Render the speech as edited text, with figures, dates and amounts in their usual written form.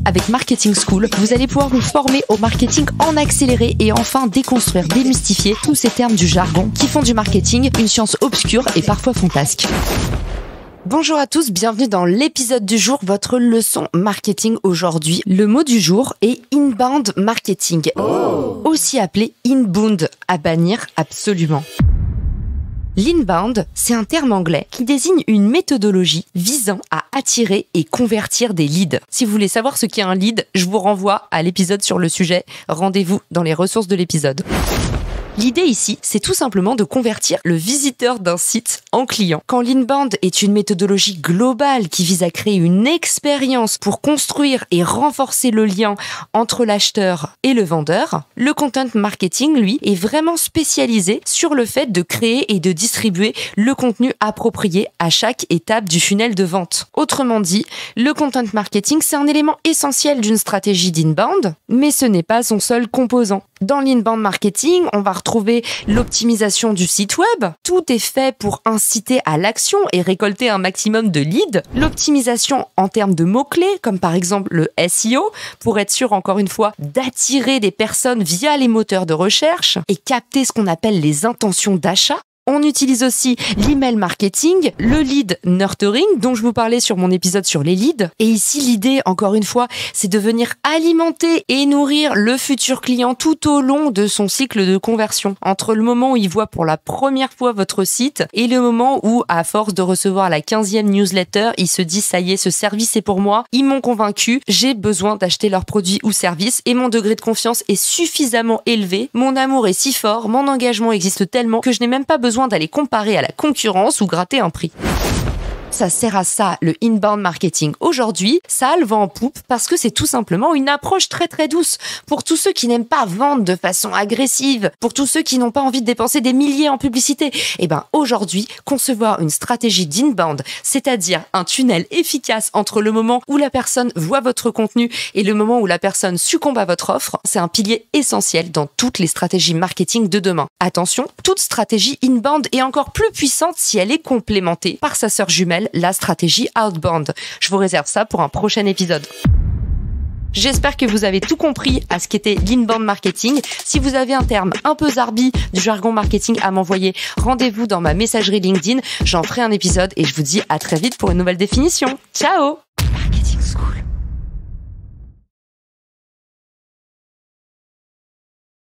Avec Marketing School, vous allez pouvoir vous former au marketing en accéléré et enfin déconstruire, démystifier tous ces termes du jargon qui font du marketing une science obscure et parfois fantasque. Bonjour à tous, bienvenue dans l'épisode du jour, votre leçon marketing aujourd'hui. Le mot du jour est inbound marketing, aussi appelé inbound, à bannir absolument. L'inbound, c'est un terme anglais qui désigne une méthodologie visant à attirer et convertir des leads. Si vous voulez savoir ce qu'est un lead, je vous renvoie à l'épisode sur le sujet. Rendez-vous dans les ressources de l'épisode. L'idée ici, c'est tout simplement de convertir le visiteur d'un site en client. Quand l'inbound est une méthodologie globale qui vise à créer une expérience pour construire et renforcer le lien entre l'acheteur et le vendeur, le content marketing, lui, est vraiment spécialisé sur le fait de créer et de distribuer le contenu approprié à chaque étape du funnel de vente. Autrement dit, le content marketing, c'est un élément essentiel d'une stratégie d'inbound, mais ce n'est pas son seul composant. Dans l'inbound marketing, on va retrouver l'optimisation du site web. Tout est fait pour inciter à l'action et récolter un maximum de leads. L'optimisation en termes de mots-clés, comme par exemple le SEO, pour être sûr, encore une fois, d'attirer des personnes via les moteurs de recherche et capter ce qu'on appelle les intentions d'achat. On utilise aussi l'email marketing, le lead nurturing dont je vous parlais sur mon épisode sur les leads. Et ici, l'idée, encore une fois, c'est de venir alimenter et nourrir le futur client tout au long de son cycle de conversion. Entre le moment où il voit pour la première fois votre site et le moment où, à force de recevoir la 15e newsletter, il se dit « ça y est, ce service est pour moi, ils m'ont convaincu, j'ai besoin d'acheter leurs produits ou services et mon degré de confiance est suffisamment élevé, mon amour est si fort, mon engagement existe tellement que je n'ai même pas besoin d'aller comparer à la concurrence ou gratter un prix. » Ça sert à ça, le inbound marketing. Aujourd'hui, ça a le vent en poupe parce que c'est tout simplement une approche très très douce pour tous ceux qui n'aiment pas vendre de façon agressive, pour tous ceux qui n'ont pas envie de dépenser des milliers en publicité. Et aujourd'hui, concevoir une stratégie d'inbound, c'est-à-dire un tunnel efficace entre le moment où la personne voit votre contenu et le moment où la personne succombe à votre offre, c'est un pilier essentiel dans toutes les stratégies marketing de demain. Attention, toute stratégie inbound est encore plus puissante si elle est complémentée par sa sœur jumelle, la stratégie outbound. Je vous réserve ça pour un prochain épisode. J'espère que vous avez tout compris à ce qu'était l'inbound marketing. Si vous avez un terme un peu zarbi du jargon marketing à m'envoyer, rendez-vous dans ma messagerie LinkedIn. J'en ferai un épisode et je vous dis à très vite pour une nouvelle définition. Ciao!